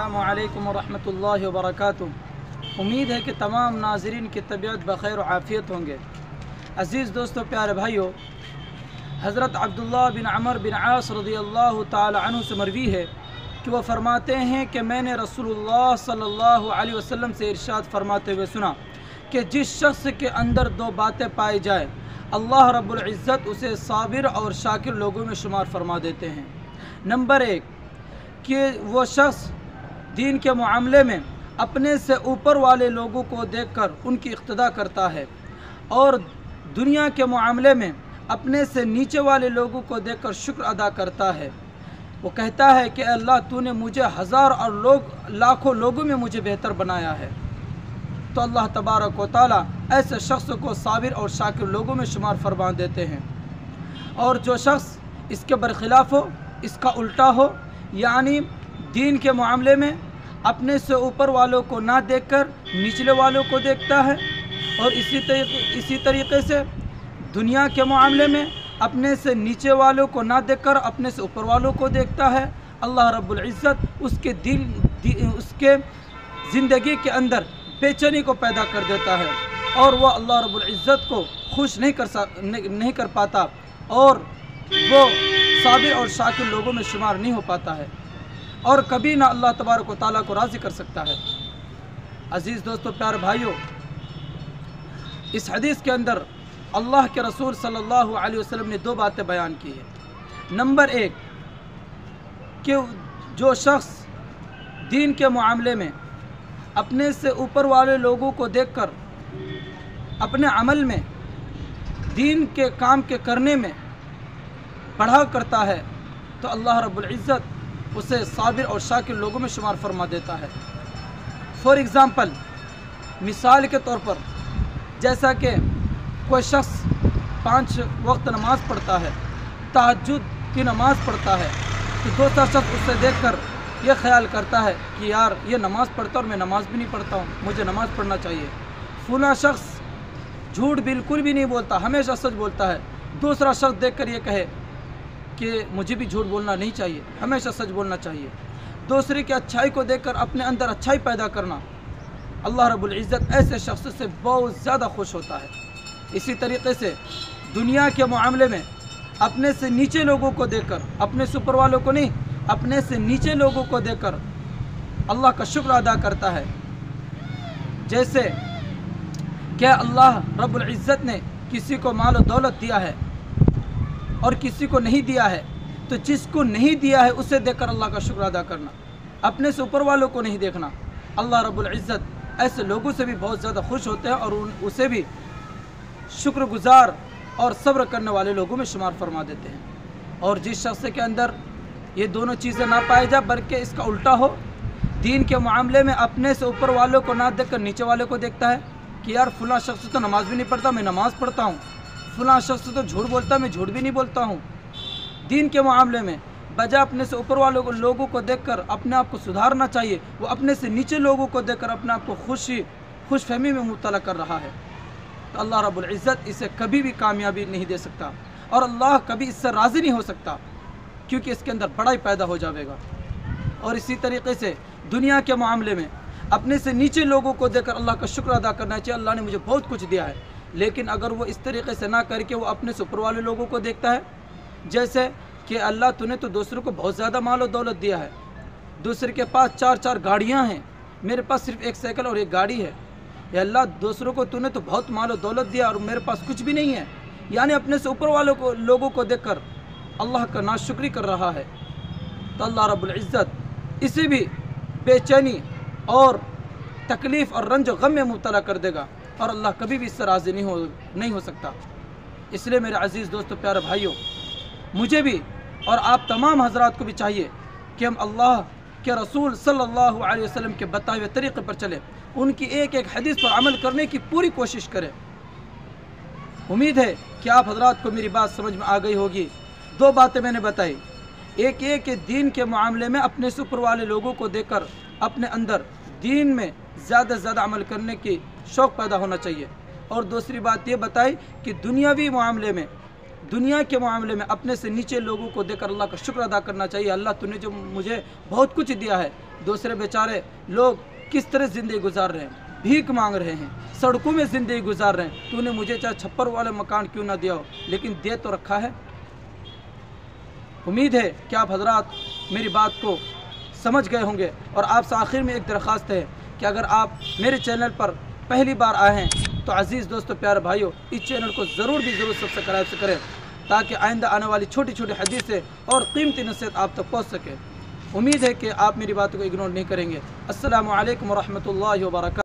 अस्सलामु अलैकुम वरहमतुल्लाहि वबरकातुहू। उम्मीद है कि तमाम नाज़रीन की तबीयत बखैर व आफ़ियत होंगे। अज़ीज़ दोस्तों, प्यारे भाइयों, हज़रत अब्दुल्लाह बिन अमर बिन आस रज़ियल्लाहु ताला अन्हु से मरवी है कि वह फरमाते हैं कि मैंने रसूलुल्लाह सल्लल्लाहु अलैहि वसल्लम से इरशाद फरमाते हुए सुना कि जिस शख्स के अंदर दो बातें पाई जाए, अल्लाह रब्बुल इज़्ज़त उसे साबिर और शाकिर लोगों में शुमार फरमा देते हैं। नंबर एक, कि वो शख्स दीन के मामले में अपने से ऊपर वाले लोगों को देखकर उनकी इक़्तिदा करता है, और दुनिया के मामले में अपने से नीचे वाले लोगों को देखकर शुक्र अदा करता है। वो कहता है कि अल्लाह तूने मुझे हज़ार और लाखों लोगों में मुझे बेहतर बनाया है। तो अल्लाह तबारक व तआला ऐसे शख्स को साबिर और शाकिर लोगों में शुमार फरमा देते हैं। और जो शख्स इसके बरखिलाफ़ हो, इसका उल्टा हो, यानी दीन के मामले में अपने से ऊपर वालों को ना देखकर निचले वालों को देखता है, और इसी तरीके से दुनिया के मामले में अपने से नीचे वालों को ना देखकर अपने से ऊपर वालों को देखता है, अल्लाह रब्बुल इज़्ज़त उसके ज़िंदगी के अंदर बेचैनी को पैदा कर देता है, और वह अल्लाह रब्बुल इज़्ज़त को खुश नहीं कर पाता, और वो साबिर और शाकिर लोगों में शुमार नहीं हो पाता है, और कभी ना अल्लाह तबारक व तआला को राज़ी कर सकता है। अज़ीज़ दोस्तों, प्यारे भाइयों, इस हदीस के अंदर अल्लाह के रसूल सल्लल्लाहु अलैहि वसल्लम ने दो बातें बयान की है। नंबर एक, कि जो शख्स दीन के मामले में अपने से ऊपर वाले लोगों को देखकर अपने अमल में दीन के काम के करने में बढ़ाव करता है, तो अल्लाह रब्बुल इज़्ज़त उसे साबिर और शाकिर लोगों में शुमार फरमा देता है। फॉर एग्ज़ाम्पल, मिसाल के तौर पर, जैसा कि कोई शख्स 5 वक्त नमाज पढ़ता है, तहज्जुद की नमाज पढ़ता है, तो दूसरा शख्स उससे देखकर यह ख्याल करता है कि यार ये नमाज़ पढ़ता और मैं नमाज़ भी नहीं पढ़ता हूँ, मुझे नमाज़ पढ़ना चाहिए। फला शख्स झूठ बिल्कुल भी नहीं बोलता, हमेशा सच बोलता है, दूसरा शख्स देखकर ये कहे कि मुझे भी झूठ बोलना नहीं चाहिए, हमेशा सच बोलना चाहिए। दूसरे की अच्छाई को देखकर अपने अंदर अच्छाई पैदा करना, अल्लाह रब्बुल इज़्ज़त ऐसे शख्स से बहुत ज़्यादा खुश होता है। इसी तरीके से दुनिया के मामले में अपने से नीचे लोगों को देखकर, अपने से ऊपर वालों को नहीं, अपने से नीचे लोगों को देखकर अल्लाह का शुक्र अदा करता है। जैसे क्या अल्लाह रब्बुल इज़्ज़त ने किसी को माल और दौलत दिया है और किसी को नहीं दिया है, तो जिसको नहीं दिया है उसे देखकर अल्लाह का शुक्र अदा करना, अपने से ऊपर वालों को नहीं देखना। अल्लाह रब्बुल इज़्ज़त ऐसे लोगों से भी बहुत ज़्यादा खुश होते हैं, और उसे भी शुक्रगुजार और सब्र करने वाले लोगों में शुमार फरमा देते हैं। और जिस शख्स के अंदर ये दोनों चीज़ें ना पाई जाए, बल्कि इसका उल्टा हो, दीन के मामले में अपने से ऊपर वालों को ना देखकर नीचे वालों को देखता है कि यार फलां शख्स तो नमाज़ भी नहीं पढ़ता, मैं नमाज़ पढ़ता हूँ, फलां शख्स तो झूठ बोलता, मैं झूठ भी नहीं बोलता हूँ। दीन के मामले में बजाय अपने से ऊपर वालों लोगों को देखकर अपने आप को सुधारना चाहिए, वो अपने से नीचे लोगों को देखकर अपने आप को खुशफहमी में मुब्तला कर रहा है, तो अल्लाह रब्बुल इज़्ज़त इसे कभी भी कामयाबी नहीं दे सकता, और अल्लाह कभी इससे राज़ी नहीं हो सकता, क्योंकि इसके अंदर बड़ाई पैदा हो जाएगा। और इसी तरीके से दुनिया के मामले में अपने से नीचे लोगों को देखकर अल्लाह का शुक्र अदा करना चाहिए, अल्लाह ने मुझे बहुत कुछ दिया है। लेकिन अगर वो इस तरीके से ना करके वो अपने से ऊपर वाले लोगों को देखता है, जैसे कि अल्लाह तूने तो दूसरों को बहुत ज़्यादा माल और दौलत दिया है, दूसरे के पास 4-4 गाड़ियाँ हैं, मेरे पास सिर्फ एक साइकिल और एक गाड़ी है, या अल्लाह दूसरों को तूने तो बहुत माल और दौलत दिया और मेरे पास कुछ भी नहीं है, यानी अपने से ऊपर वालों लोगों को देखकर अल्लाह का नाशुक्री कर रहा है, तो अल्लाह रब्बुल इज़्ज़त इसे भी बेचैनी और तकलीफ़ और रंज गम में मुब्तला कर देगा, और अल्लाह कभी भी इससे राज़ी नहीं हो सकता। इसलिए मेरे अज़ीज़ दोस्तों, प्यारे भाइयों, मुझे भी और आप तमाम हज़रात को भी चाहिए कि हम अल्लाह के रसूल सल्लल्लाहु अलैहि वसल्लम के बताए हुए तरीक़े पर चलें, उनकी एक एक हदीस पर अमल करने की पूरी कोशिश करें। उम्मीद है कि आप हज़रात को मेरी बात समझ में आ गई होगी। 2 बातें मैंने बताई, एक ये कि दीन के मामले में अपने से ऊपर वाले लोगों को देखकर अपने अंदर दीन में ज़्यादा से ज़्यादा अमल करने की शौक़ पैदा होना चाहिए, और दूसरी बात ये बताई कि दुनियावी मामले में دنیا کے معاملے میں اپنے سے نیچے لوگوں کو دے کر اللہ کا شکر ادا کرنا چاہیے۔ اللہ تو نے جو مجھے بہت کچھ دیا ہے، دوسرے بیچارے لوگ کس طرح زندگی گزار رہے ہیں، بھیک مانگ رہے ہیں، سڑکوں میں زندگی گزار رہے ہیں، تو نے مجھے چاہے چھپر والے مکان کیوں نہ دیا ہو لیکن دے تو رکھا ہے۔ امید ہے کہ آپ حضرات میری بات کو سمجھ گئے ہوں گے، اور آپ سے آخر میں ایک درخواست ہے کہ اگر آپ میرے چینل پر پہلی بار آئے ہیں تو عزیز دوستو پیارے بھائیو، اس چینل کو ضرور سبسکرائب سے کریں تاکہ آئندہ آنے والی چھوٹی چھوٹی حدیثیں اور قیمتی نصیحت آپ تک پہنچ سکے۔ امید ہے کہ آپ میری باتوں کو اگنور نہیں کریں گے۔ السلام علیکم ورحمۃ اللہ وبرکاتہ۔